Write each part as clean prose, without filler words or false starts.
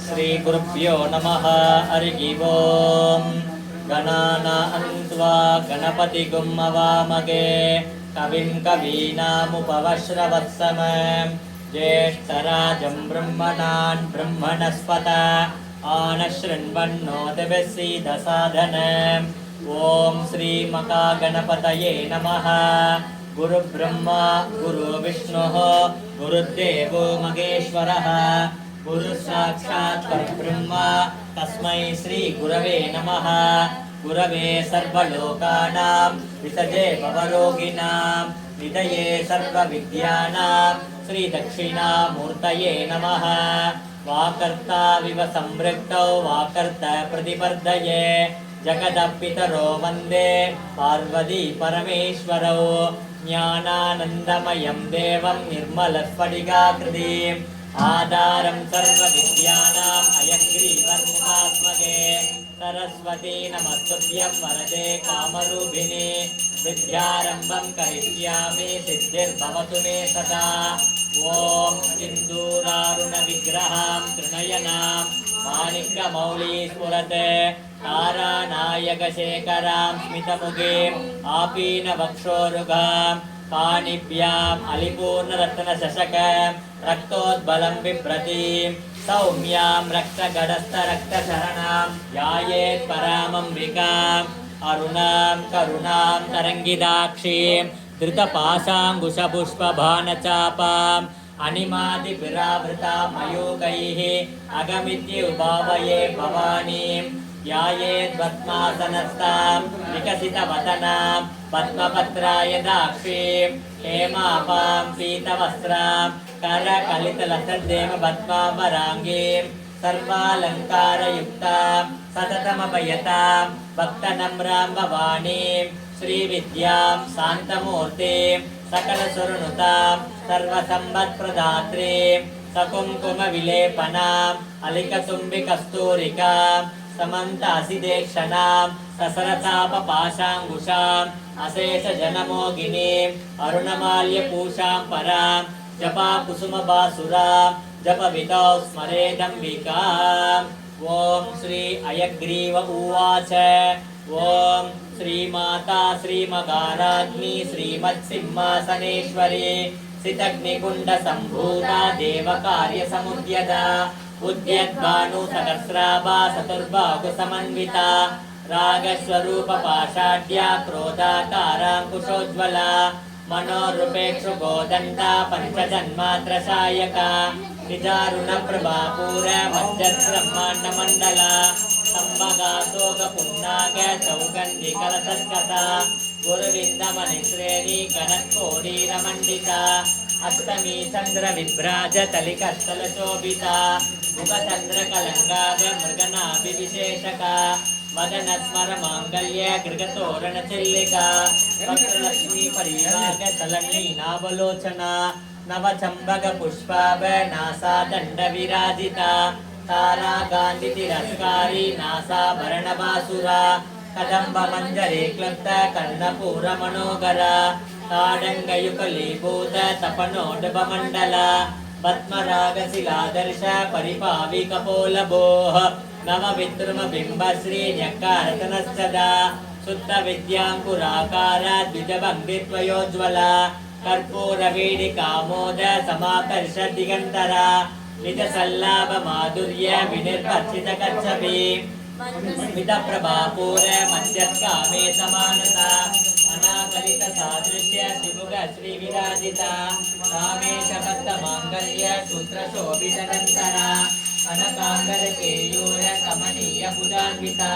श्री गुरुभ्यो नमः। हरिः ओम्। गणानान्त्वा गणपतिगुं अवामगे कविं कवीनामुपवश्रवत्समं ज्येष्ठराजं ब्रह्मणान् ब्रह्मणस्पत आनशृण्वन्नोतिभिस्सीदसाधनम्। ॐ श्रीमहागणपतये नमः। गुरुब्रह्मा गुरुविष्णुः गुरुदेवो महेश्वरः गुरुसाक्षात् परब्रह्म तस्मै श्री गुरवे नमः। गुरवे सर्वलोकानां विसजे भवरोगिणां निधये सर्वविद्यानां श्री दक्षिणामूर्तये नमः। वाकर्ता विव संवृक्तौ वाकर्त प्रतिवर्धये जगदपितरो वन्दे पार्वती परमेश्वरौ। ज्ञानानन्दमयं देवं निर्मलस्फटिकाकृतिम् आधारं सर्वविद्यानाम् अयग्रीवमुपास्मगे। सरस्वती नमस्तुभ्यं वरदे कामरूपिणी विद्यारम्भं करिष्यामि सिद्धिर्भवतु मे सदा। ॐ सिन्दूरारुणविग्रहां त्रिनयनां माणिक्यमौलीस्फुरते तारानायकशेखरां स्मितमुखीम् आपीनवक्षोरुगां पाणिभ्याम् अलिपूर्णरत्नशशकं रक्तोद्बलं बिभ्रतीं सौम्यां रक्तगडस्थरक्तशरणां ध्यायेत् परामम्बिकाम् अरुणां करुणां तरङ्गिताक्षीं धृतपाशाङ्कुशपुष्पबाणचापाम् अनिमादिविरावृता मयूखैः अगमित्युभावये भवानीं ध्यायेद्वत्मासनस्तां विकसितवदनां पद्मपत्रायदाक्षीं हेमापां पीतवस्त्रां करकलितलसद्देवपद्माम्बराङ्गीं सर्वालङ्कारयुक्तां सततमभयतां भक्तनम्रां भवानीं श्रीविद्यां शान्तमूर्तिं सकलसुरनुतां सर्वसम्पत्प्रदात्रीं सकुङ्कुमविलेपनाम् अलिकतुम्बिकस्तूरिकां समन्तासिदेक्षणां ससरतापपाशाङ्कुशाम् अशेषजनमोगिनीम् अरुणमाल्यपूषां परां जपाकुसुमबासुरां जपविदौ स्मरेदम्बिकाम्। ॐ श्री अयग्रीव उवाच ॐ श्रीमाता श्रीमगाराज्ञी श्रीमत्सिंहासनेश्वरी सितग्निकुण्डसम्भूता देवकार्यसमुद्यता उद्यद्भानुसहस्राभा चतुर्बाहुसमन्विता रागस्वरूपपाषाढ्या क्रोधाकाराङ्कुशोज्ज्वला मनोरूपेक्षुगोदण्डा पञ्चजन्मात्रशायका निजारुणप्रभापूर मज्जद्ब्रह्माण्डमण्डला सम्भगाशोकपुन्नाग चौगन्धिकलसत्कथा गुरुविन्दमणिश्रेणी कनत्कोडीरमण्डिता अष्टमी चन्द्रविभ्राज तलिकस्थलशोभिता मुखचन्द्रकलङ्गाभ मृगनाभिविशेषका मदनस्मर माङ्गल्य गृगतोरणचिल्लिका वक्रलक्ष्मी परिवाग तलन्नीनावलोचना नवचम्बकपुष्पाभ नासादण्डविराजिता तारा गान्धितिरस्कारी नासाभरणबासुरा कदम्बमञ्जरे क्लब्ध कर्णपूरमनोगरा ताडङ्गयुगलीभूत तपनोडभमण्डला पद्मरागशिलादर्श परिपाविकपोलभोः नवविद्रुमबिम्बश्रीन्यक्कारतनश्चदा शुद्धविद्याङ्कुराकार द्विजभङ्गित्वयोज्ज्वला कर्पूरवीडिकामोद समाकर्ष दिगन्तरा निजसल्लाभमाधुर्य विनिर्भर्षितकच्छपि स्मितप्रभापूर मध्यत्कामे समानता अनाकलितसादृश्य शिवुग श्रीविराजिता कामेशभक्तमाङ्गल्य सूत्रशोभितदन्तरा अनकाङ्गरकेयूर कमनीयभुजान्विता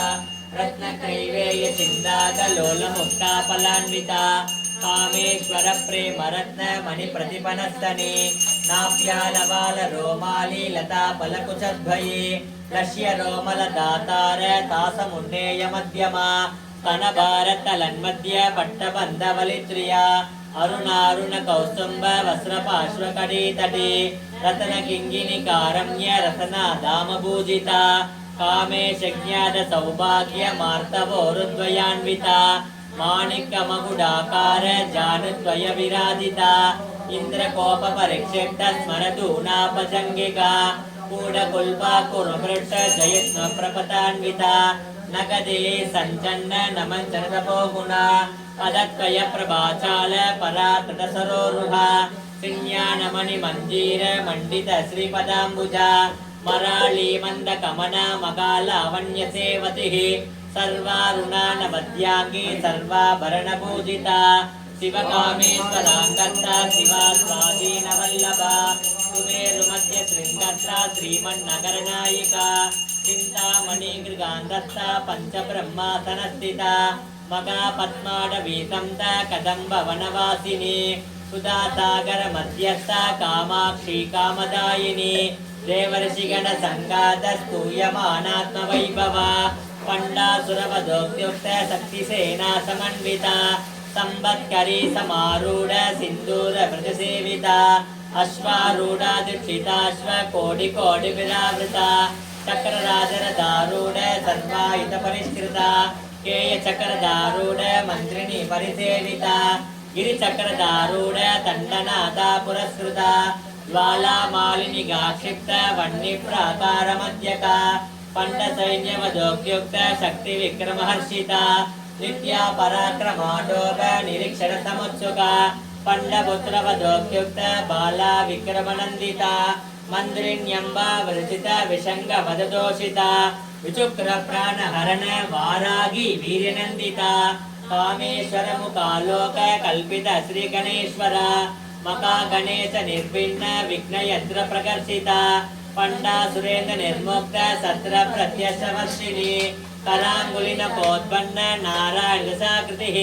रत्नकैवेय चिन्दागलोलमुक्ताफलान्विता कामेश्वर प्रेमरत्न मणिप्रतिपनस्तने नाप्यालवाल रोमाली लता फलकुचद्वये लक्ष्य रोमलदातार तासमुन्नेय मध्यमा स्तनभारतलन्मध्य पट्टबन्धवलित्रिया अरुणारुण कौस्तुम्भ वस्त्रपार्श्वकटीतटे रत्नकिङ्गिनिकारम्य रत्नाधामभूजिता कामेशज्ञात सौभाग्यमार्तवोरुद्वयान्विता माणिक्यमकुडाकार जानुद्वय विराजिता इंद्रकोप परिक्षेप्त स्मरदूनापजंगिका कूडकुल्पा कुरुमृट्ट जयत्न प्रपतान्विता नगदे सञ्चन्न नमञ्चन तपोगुणा अदत्वय प्रभाचाल परातटसरोरुहा सिंह्यानमणि मञ्जीर मण्डित श्रीपदाम्बुजा मराळी मन्दकमना मगालावण्यसेवतिः सर्वारुणानवद्याङ्गी सर्वाभरणपूजिता शिवकामेश्वराङ्गत्ता शिवा स्वाधीनवल्लभा सुमेरुमध्य शृङ्गत्ता श्रीमन्नगरनायिका चिन्तामणिगृगान्धस्था पञ्चब्रह्मासनस्थिता मगा पद्माडवीसंता कदम्बवनवासिनी सुधासागर मध्यस्था कामाक्षी कामदायिनी देवर्षिगण संगातस्तूयमानात्मवैभवा पंडासुरवधोक्त्युक्त शक्तिसेना समन्विता संवत्करी समारूढ़ सिंदूर व्रतसेविता अश्वारूढ़ा दीक्षिताश्व कोटि कोटि विरावृता चक्रराजरदारूढ़ सर्वायुध परिष्कृता केय चक्रदारूढ़ मंत्रिणी परिसेविता गिरिचक्रदारूढ़ दंडनाथा पुरस्कृता ज्वालामालिनी गाक्षिप्त वह्निप्राकारमध्यका पंडसैन्यवधोक्त्युक्त शक्ति विक्रमहर्षिता नित्या पराक्रमाडोप निरीक्षण समुत्सुका पंडपुत्रवधोक्त्युक्त बाला विक्रमनंदिता मंद्रिण्यंबा वृचित विशंग वददोषिता विचुक्र प्राणहरण वारागी वीर्यनंदिता कामेश्वर मुखालोक कल्पित श्री गणेश्वर मका गणेश निर्भिन्न विघ्न यंत्र प्रकर्षिता पंडा सुरेंद्र निर्मुक्त सत्र प्रत्यक्षवर्षिणी करांगुलिन कोद्बन्न नारायण दशाकृतिः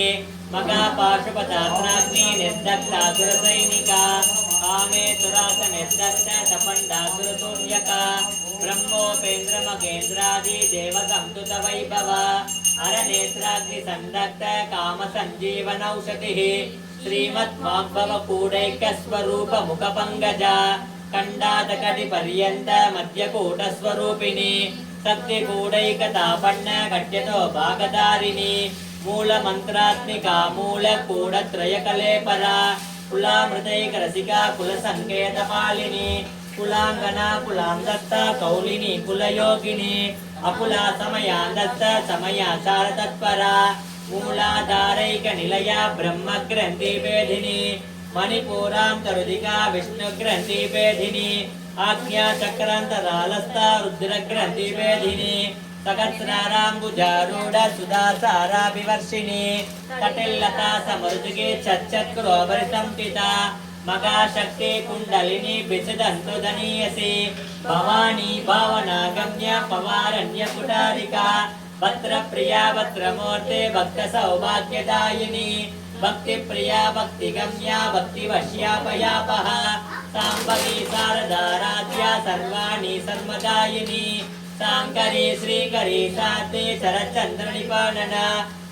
मका पाशुपताग्नि निर्दग्धा सुरसैनिका कामे तुरास निर्दग्ध सपंडासुरशून्यका ब्रह्मोपेन्द्र मगेन्द्रादि देवसंतुत वैभव अरनेत्राग्नि संदग्ध काम संजीवनौषधिः श्रीमद्वाग्भव कूडैक स्वरूप मुख पंगजा कंडादकटि पर्यंत मध्यकूट स्वरूपिणी सत्य कूडैक तापन्न घट्यतो भागधारिणी मूल मंत्रात्मिका मूल कूड त्रय कलेपरा कुलामृतैक रसिका कुल संकेत मालिनी कुलांगना कुलांगत्ता कौलिनी कुलयोगिनी अकुला समयांदत्ता समयाचार तत्परा मूलाधारैक निलया ब्रह्म ग्रंथि वेदिनी मणिपुरां तरुदिका विष्णु ग्रंथि वेदिनी आज्ञा चक्रांतरालस्था रुद्र ग्रंथि वेदिनी सहस्रारांबुजारूढ़ सुधासारा विवर्षिणी कटिल्लता समृद्धिके चच्चक्रोभरि संपिता मगा शक्ति कुंडलिनी बिचदंतु दनीयसी भवानी भावनागम्य पवारण्य कुटारिका भद्र प्रिया भद्रमूर्ते भक्त सौभाग्यदायिनी भक्ति प्रिया भक्ति गम्या भक्ति वश्यापयापः सांबवी शारदाराध्या सर्वाणि सर्वदायिनी सांकरी श्रीकरी शांति शरच्चंद्र निपाणना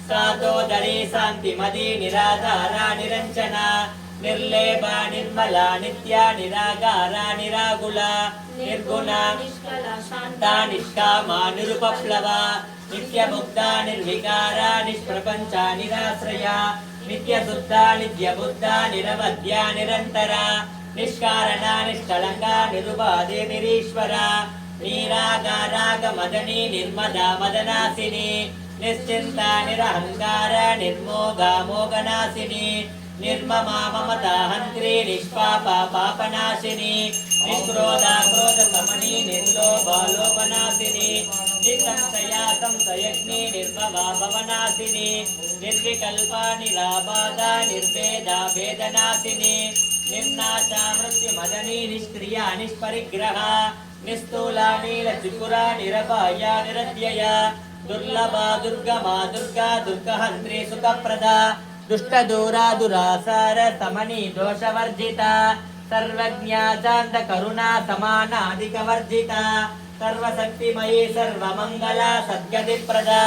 सातोदरी शांतिमती निराधारा निरंजना निर्लेपा निर्मला नित्या निरागारा निरागुला निर्गुणा शांता निष्कामा निरुपप्लवा नित्य मुक्ता निर्विकारा निष्प्रपंचा निराश्रया नित्य शुद्धा नित्य बुद्धा निरवध्या निरंतरा निष्कारणा निष्कलंका निरुपाधि निरीश्वरा नीरागाराग मदनी निर्मदा मदनासिनी निश्चिंता निरहंकार निर्मोगा मोगनासिनी निर्ममा ममता हंत्री निष्पापा पापनाशिनी निष्क्रोधा क्रोध समनी निर्लोभा लोभनाशिनी निसंशया संशयग्नि निर्भवा भवनाशिनी निर्विकल्पा निराबाधा निर्भेदा भेदनाशिनी निर्नाशा मृत्युमदनी निष्क्रिया निष्परिग्रहा निस्तूला नीलत्रिपुरा निरपाया निरत्यया दुर्लभा दुर्गमा दुर्गा दुर्गहंत्री सुखप्रदा दुष्ट दूरा दुरासार समनी दोषवर्जिता सर्वज्ञा शांत करुणा समानाधिक वर्जिता सर्वशक्तिमयी सर्वमंगला सद्गतिप्रदा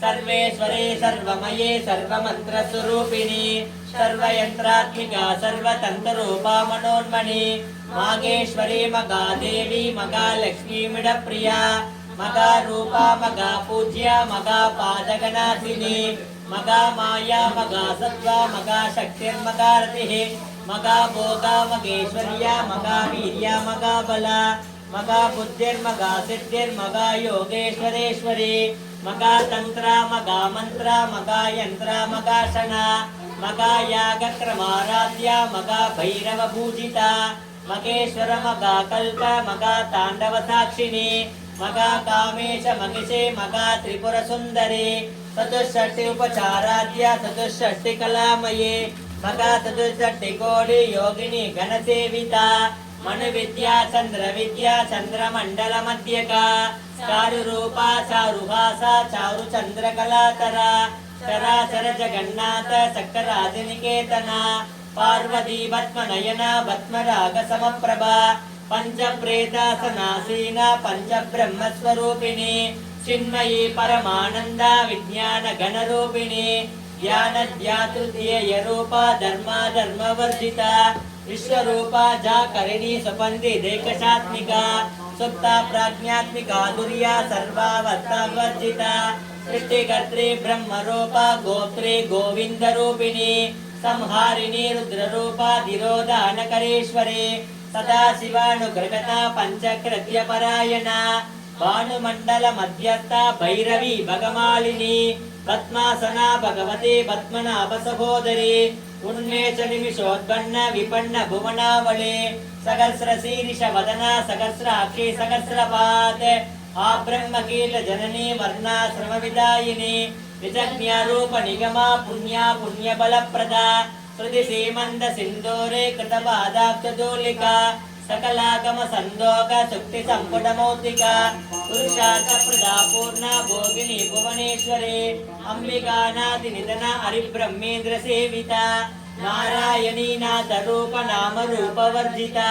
सर्वेश्वरे सर्वमये सर्वमंत्र स्वरूपिणी सर्वयंत्रात्मिका सर्वतंत्ररूपा मनोन्मणि मागेश्वरी मगादेवी मगालक्ष्मी मिडप्रिया मगा रूपा मगा पूज्या मगा पादगनाशिनी मगा माया मगा सत्वा मगा शक्तिर्मगा रतिः मगा भोगा मगेश्वर्या मगा वीर्या मगा बला मगा बुद्धिर्मगा सिद्धिर्मगा योगेश्वरेश्वरी मगा तंत्र मगा मंत्र मगा यंत्र मगासन मगा यागक्रमाराध्या मगा भैरव पूजिता मगेश्वर मगा कल्प मगा तांडव साक्षिणी मगा कामेश मगिषे मगा त्रिपुर सुंदरी चतुष्षष्टि उपचाराध्या चतुष्षष्टि कलामये मगा चतुष्षष्टि कोटि योगिनी घनसेविता मनु विद्या चंद्रमंडल मध्यका चारु रूपा चारुभासा चारु चंद्रकलातरा चराचर जगन्नाथ सक्कराजनिकेतना पार्वती भस्मनयना भस्मराग समप्रभा पंच प्रेतासनासीना पंच ब्रह्मस्वरूपिणी चिन्मयी परमानंद विज्ञान गणरूपिणी ज्ञान ध्यातृतीय रूपा धर्मा धर्मवर्जिता विश्वरूपा जाकरिणी सुपंदी देकशात्मिका सुप्ता प्राज्ञात्मिका दुर्या सर्वावस्थावर्जिता सृष्टिकर्त्री ब्रह्मरूपा गोत्रे गोविंदरूपिणी संहारिणी रुद्ररूपा धिरोधानकरेश्वरी सदा शिवानुग्रहता पंचकृत्यपरायणा भानुमंडल मध्यस्था भैरवी भगमालिनी पद्मासना भगवती पद्मनाभ सहोदरी उन्मेष निमिषोत्पन्न विपन्न भुवनावली सहस्र शीर्ष वदना सहस्राक्षी सहस्रपाद आब्रह्मकील जननी वर्णाश्रम विदायिनी निजज्ञ रूप निगमा पुण्या पुण्य बलप्रदा श्रुति सीमंद सिंदूरे कृतपादाब्जदूलिका सकलागम संदोग सुक्ति संपुटमौतिका पुरुषार्थ प्रदा पूर्ण भोगिनी भुवनेश्वरी अंबिकानादि निधन हरिब्रह्मेन्द्र सेविता नारायणी नाथ रूप नाम रूप वर्जिता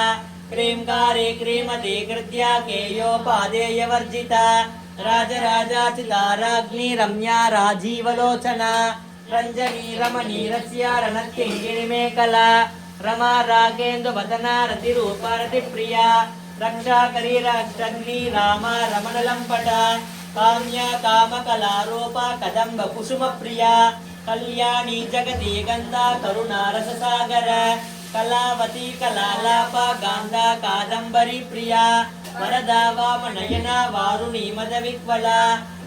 क्रींकारे क्रीमते कृत्या केयोपादेय वर्जिता राजराजाचिताराग्नि रम्या राजीवलोचना रंजनी रमणी रस्या रणत्यङ्गिरिमेकला रमा रागेन्दु वदना रतिरूपा रतिप्रिया रक्षा करी राष्ट्रग्नि रामा रमणलंपटा काम्या कामकलारूपा कदम्ब कुसुमप्रिया कल्याणी जगती गंधा करुणा रससागर कलावती कलालापा गांधा कादंबरी प्रिया वरदा वामनयना वारुणी मदविक्वला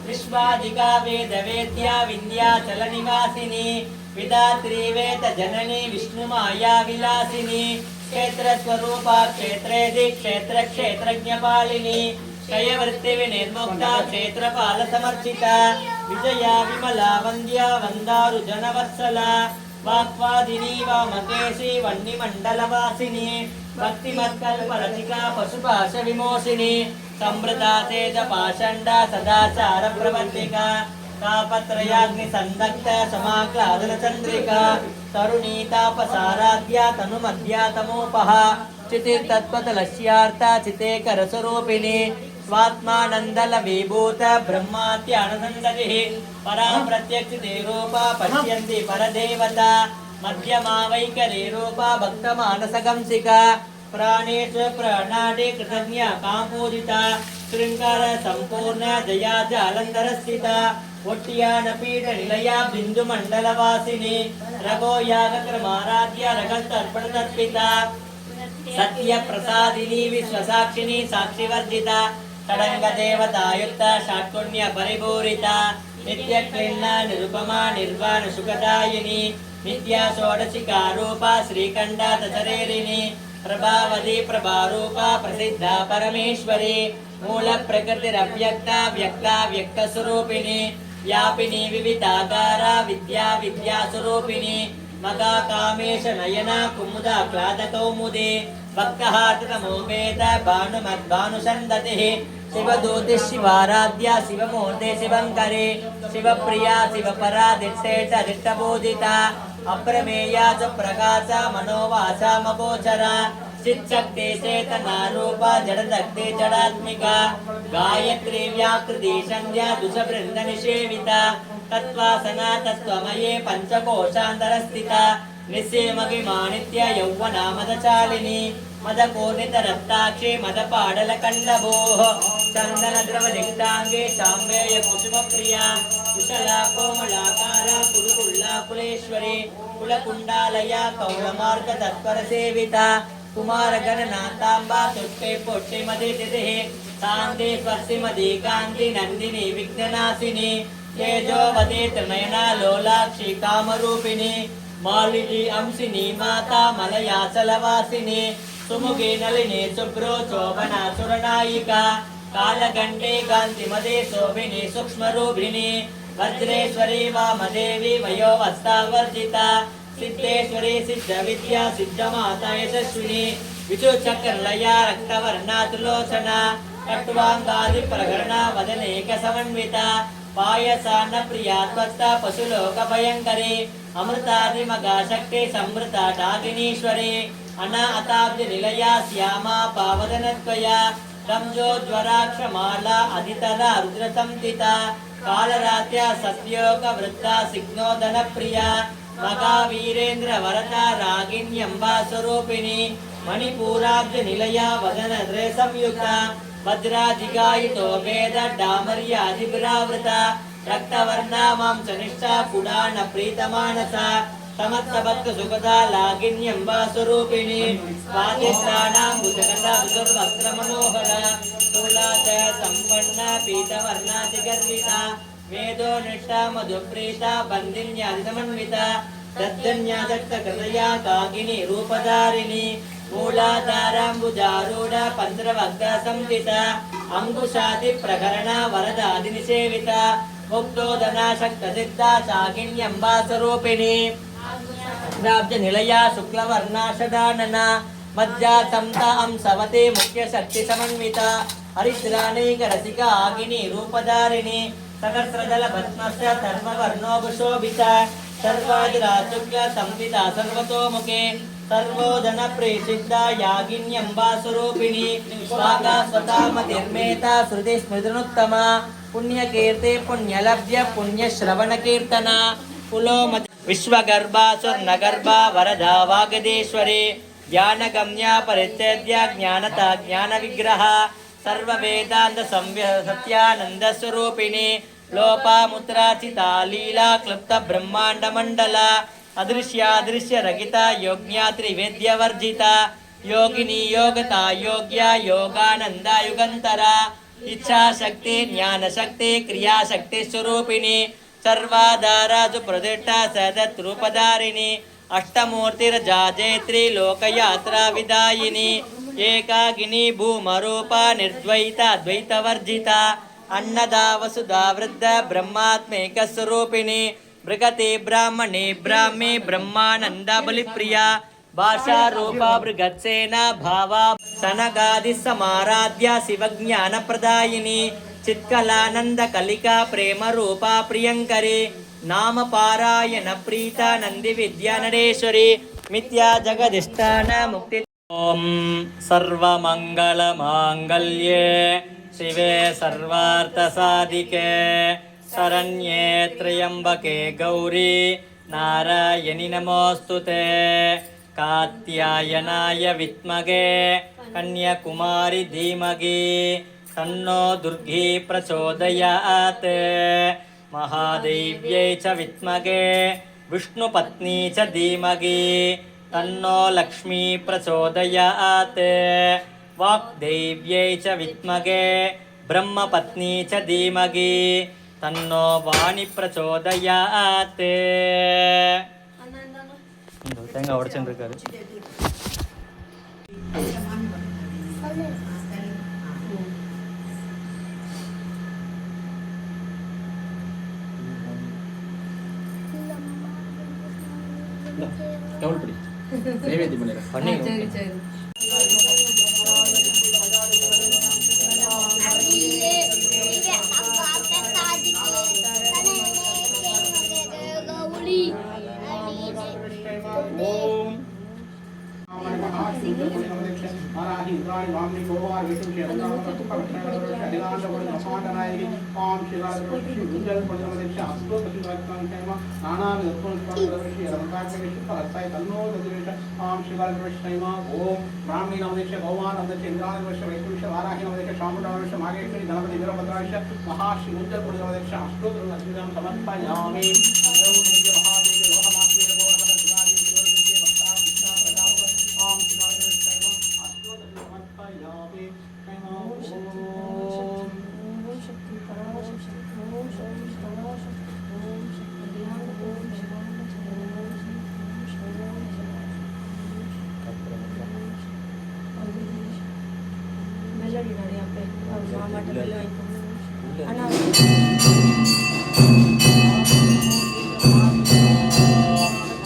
विश्वादिका वेद वेद्या विंध्याचल निवासिनी विधात्री वेद जननी विष्णुमाया विलासिनी क्षेत्र स्वरूपा क्षेत्रेदि क्षेत्र क्षेत्रज्ञपालिनी क्षयवृत्ति विनिर्मुक्ता क्षेत्रपाल समर्चिता विजया विमला वन्द्या वन्दारु जनवत्सला वाक्वादिनी वामकेशी वह्निमण्डलवासिनी भक्तिमत्कल्परचिका पशुपाश विमोसिनी समृता तेज पाषण्डा सदाचार प्रवर्तिका तापत्रयाग्नि संदग्ध समाक्लादन चंद्रिका तरुणी तापसाराध्या तनुमध्या तमोपः चितिर्तत्त्वतलस्यार्था चितेकर स्वरूपिणी स्वात्मानंदल विभूत ब्रह्मात्यानंदतिः परा प्रत्यक्षिते रूपा पश्यन्ति परदेवता मध्यमा वैकरी रूपा भक्तमानसगंसिका प्राणेषु प्राणादि कृतज्ञ कामपूजिता श्रृंगार संपूर्ण जया जालंधर स्थिता ಒಟ್ಟಿಯಾನ ಪೀಠ ನಿಲಯ ಬಿಂದು ಮಂಡಲ ವಾಸಿನಿ ರಘೋ ಯಾಗ ಕ್ರಮಾರಾಧ್ಯ ರಗಸ್ತರ್ಪಣ ತರ್ಪಿತ ಸತ್ಯ ಪ್ರಸಾದಿನಿ ವಿಶ್ವಸಾಕ್ಷಿಣಿ ಸಾಕ್ಷಿವರ್ಜಿತ ಷಡಂಗ ದೇವತಾಯುಕ್ತ ಷಾಟ್ಕುಣ್ಯ ಪರಿಪೂರಿತ ನಿತ್ಯ ಕ್ಲಿನ್ನ ನಿರುಪಮ ನಿರ್ವಾಣ ಸುಖದಾಯಿನಿ ನಿತ್ಯ ಷೋಡಶಿಕಾ ರೂಪ ಶ್ರೀಕಂಠ ದಶರೇರಿಣಿ ಪ್ರಭಾವತಿ ಪ್ರಭಾರೂಪ ಪ್ರಸಿದ್ಧ ಪರಮೇಶ್ವರಿ ಮೂಲ ಪ್ರಕೃತಿರವ್ಯಕ್ತ ವ್ಯಕ್ತ ವ್ಯಕ್ತ ಸ್ವರೂಪಿಣಿ व्यापिनी विविधागार विद्या विद्या स्वरूपिणी मगा कामेश नयना कुमुदा क्लाद कौमुदी भक्तहार्तमोपेत भानुमद्भानुसन्दतिः शिवदूति शिवाराध्या शिवमूर्ते शिवङ्करी शिवप्रिया शिवपरा दिष्टेश दिष्टपूजिता अप्रमेया च प्रकाश मनोवाचा मगोचरा चित्शक्ति चेतना रूपा जडदग्धे जडात्मिका गायत्री व्याकृति संध्या दुषवृंद निषेविता तत्वासना तत्त्वमये पंचकोशान्तरस्थिता निस्सेमगिमानित्य यौवना मदचालिनी मदकोर्णितरक्ताक्षे मदपाडलकण्डभोः चन्दनद्रवदिक्ताङ्गे साम्बेय कुसुमप्रिया कुशला कोमलाकारा कुरुकुल्ला कुलेश्वरी कुलकुण्डालया कौलमार्ग तत्परसेविता कुमार गणनाथांबा तुष्टे पुष्टि मदि तिथिः शांति स्वस्ति मदि कांति नंदिनी विघ्ननाशिनी तेजोवती त्रिनयना लोलाक्षी कामरूपिणी मालिनी अंशिनी माता मलयाचलवासिनी सुमुखी नलिनी शुभ्रो शोभना सुरनायिका कालगंडे कांतिमदे शोभिनी सूक्ष्मरूपिणी वज्रेश्वरी वामदेवी वयोवस्थावर्जिता सिद्धेश्वरी सिद्धविद्या सिद्धमाता यशस्विनी विशुचक्रलया रक्तवर्णा त्रिलोचना कट्वांगादि प्रकरणा वदनेक समन्विता पायसान्न प्रिया त्वत्ता पशुलोक भयंकरी अमृतादि मगा शक्ति समृता डाकिनीश्वरी अनाताब्ज निलया श्यामा पावदनत्वया रंजोज्वराक्षमाला अधितरा रुद्रसंतिता कालरात्या सत्योग वृत्ता सिग्नोदन प्रिया मगा वीरेन्द्र वरदा रागिण्यंबा स्वरूपिणी मणिपूराब्ज निलया वदन संयुक्ता वज्राधिगायितो वेद डामर्याधिविरावृता रक्तवर्णा मांसनिष्ठा पुडान प्रीतमानसा समस्तभक्त सुखदा लागिन्यंबा स्वरूपिणी स्वादिष्टानां भुजगता विदुर्वस्त्र मनोहरा तुलादय संपन्ना पीतवर्णाधिगर्विता वेदो निष्ठा मधुप्रीता बन्दिन्यादिसमन्विता दद्धन्यादत्तकृतया कागिनी रूपधारिणी मूलाधाराम्बुजारूढ पन्द्रवग्रसंहिता अंकुशादि प्रकरणा वरदादिनिसेविता मुक्तोदना शक्तसिद्धा शाकिन्यंबा स्वरूपिणी राब्ज निलया शुक्लवर्णा षडानना मज्जा समता अंसवते मुख्य शक्ति समन्विता हरिद्राणैक रसिका आगिनी रूपधारिणी सहस्रदल भस्मस्य सर्ववर्णोपशोभिता सर्वादिराशुक्ल संहिता सर्वतोमुखे सर्वोदन प्रेषिता यागिन्यंबा स्वरूपिणी स्वागा स्वतामतिर्मेता श्रुति स्मृतिनुत्तमा पुण्यकीर्ते पुण्यलभ्य पुण्यश्रवणकीर्तना पुलोमति विश्वगर्भा स्वर्णगर्भा वरदा वागदेश्वरी ज्ञानगम्या परित्यज्य ज्ञानता ज्ञानविग्रह सर्ववेदान्त सत्यानंद स्वरूपिणी लोपामुद्राचिता लीला क्लुप्त ब्रह्मांड मंडला अदृश्यादृश्य रहिता योग्या त्रिवेद्यवर्जिता योगिनी योगता योग्या योगानंदा युगंतरा इच्छा शक्ति ज्ञान शक्ति क्रिया शक्ति स्वरूपिणी सर्वाधारा सुप्रतिष्ठा सदत रूपधारिणी अष्टमूर्तिर्जाजयत्री लोकयात्रा विदायिनी एकाकिनी भूमरूपा निर्द्वैता द्वैतवर्जिता अन्नदा वसुधा वृद्ध ब्रह्मात्मेक स्वरूपिणी मृगते ब्राह्मणे ब्राह्मे ब्रह्मानंदा बलिप्रिया भाषा रूपा मृगत्सेना भावा सनगादि समाराध्या शिवज्ञान प्रदायिनी चित्कलानंद कलिका प्रेम रूपा प्रियंकरी नाम पारायण प्रीता नंदी विद्या नरेश्वरी मिथ्या जगदिष्टान मुक्ति ओम सर्वमंगल मांगल्ये शिवे सर्वार्थसाधिके शरण्ये त्र्यंबके गौरी नारायणि नमोस्तुते कात्यायनाय विद्महे कन्याकुमारी धीमहि तन्नो दुर्गी प्रचोदयात् महादेव्यै च विद्महे विष्णुपत्नी च धीमहि तन्नो लक्ष्मी प्रचोदयात् वाग्देव्यै च विद्महे ब्रह्मपत्नी च धीमहि तन्नो वाणी प्रचोदयात् தேங்காய் உடைச்சுட்டு இருக்காரு கவுல்படி நைவேத்தியம் பண்ணிடுறேன் பண்ணி சரி சரி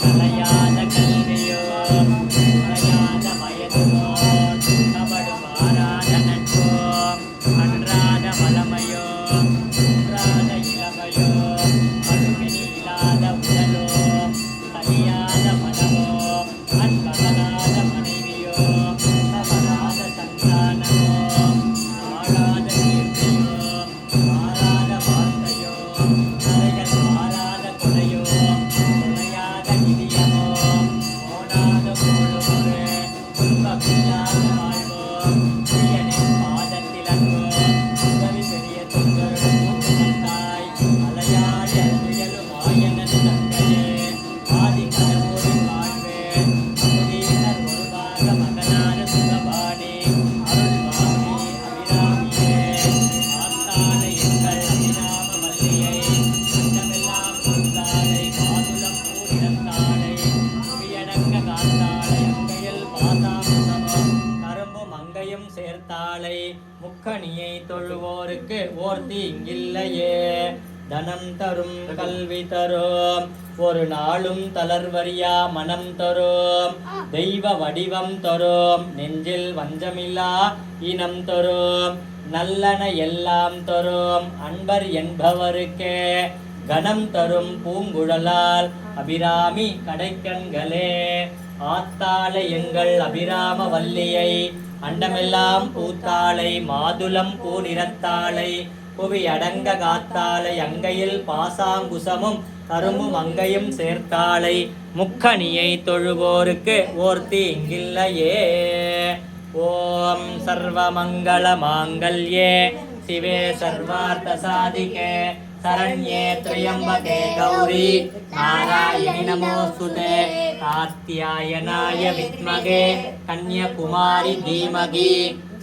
கலையாத கல்வியோ கலையாத வயதுவோ கபடு மாறாத நட்போ அன்றாத வளமையோ குன்றாத இளமையோ அழுகினி இல்லாத உடலோ கலியாத மனமோ அன்பகலாத மனைவியோ தவறாத சந்தானமோ ஆளாத கீர்த்தியோ மாறாத வார்த்தையோ கரைகள் மாறாத கொலையோ கொலையாத நிதியமோ ஓடாத கோளுமொரு துன்பமில்லாத வாழ்வோ பிரியனின் பாதத்திலங்கோ உதவி பெரிய தொண்டருடன் மூத்தத்தாய் அலையாடி அன்றியலும் ஆயனது தங்கையே ஆதி கடவுளின் வாழ்வே அமுதீனர் ஒருவாக மகனான சுகபாணி அருள்வாமி அபிராமியே ஆத்தாளை எங்கள் அபிராம வல்லியை அண்டமெல்லாம் பூத்தாளை மாதுளம் பூரிடத்தாளை புவியடங்க காத்தாளை அங்கையில் பாசாமுதமோ கரும்பு மங்கையும் சேர்த்தாளை முக்கணியை தொழுவோருக்கு ஓர்த்தி இங்கில்லையே தனம் தரும் கல்வி தரும் ஒரு நாளும் தளர்வரியா மனம் தரும் தெய்வ வடிவம் தரும் நெஞ்சில் வஞ்சமில்லா இனம் தரும் நல்லன எல்லாம் தரும் அன்பர் என்பவருக்கே கணம் தரும் பூங்குழலால் அபிராமி கடைக்கண்களே ஆத்தாளை எங்கள் அபிராம வல்லியை அண்டமெல்லாம் பூத்தாளை மாதுளம் பூ நிறத்தாளை புவி அடங்க காத்தாளை அங்கையில் பாசாங்குசமும் கரும்பும் அங்கையும் சேர்த்தாளை முக்கணியை தொழுவோருக்கு ஓர்த்தி இங்கில்லையே ஓம் சர்வமங்கள மாங்கல்யே சிவே சர்வார்த்த சாதிகே சரண்யே த்ரியம்பகே கௌரி நாராயணி நமோஸ்துதே காத்யாயனாய வித்மகே கன்யகுமாரி தீமகி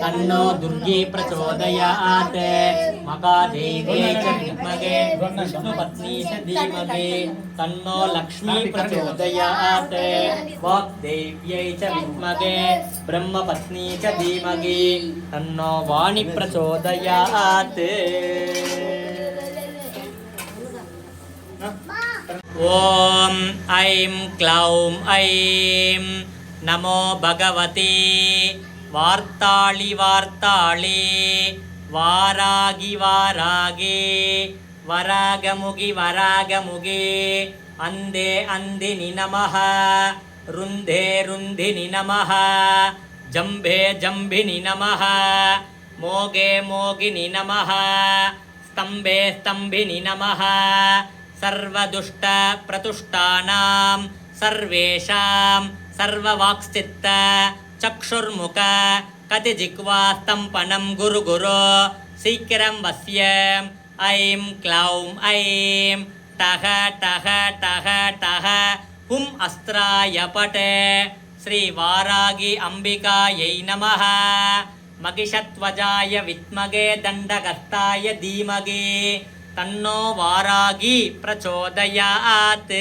तन्नो दुर्गी प्रचोदयात् मகாदेव्यै च विद्महे विष्णुपत्नी च धीमहि तन्नो लक्ष्मी प्रचोदयात् वाग्देव्यै च विद्महे ब्रह्मपत्नी च धीमहि तन्नो वाणी प्रचोदयात् ॐ ऐं क्लौं ऐं नमो भगवती वार्ताळि वार्ताळि वारागि वारागे वरागमुगि वरागमुगे अंदे अंदिनि नमः रुन्धे रुन्धिनि नमः जम्भे जम्भिनि नमः मोगे मोगिनि नमः स्तम्भे स्तम्भिनि नमः सर्वदुष्ट प्रतुष्टानां सर्वेषां सर्ववाक्चित्त चक्षुर्मुख कतिजिह्वास्तम्पनं गुरु गुरो शीघ्रं वस्य ऐं क्लौं ऐं टः टः टः टः हुं अस्त्राय पट श्री वारागी अंबिकायै नमः महिषध्वजाय विद्महे दण्डहस्ताय धीमहि तन्नो वारागी प्रचोदयात्।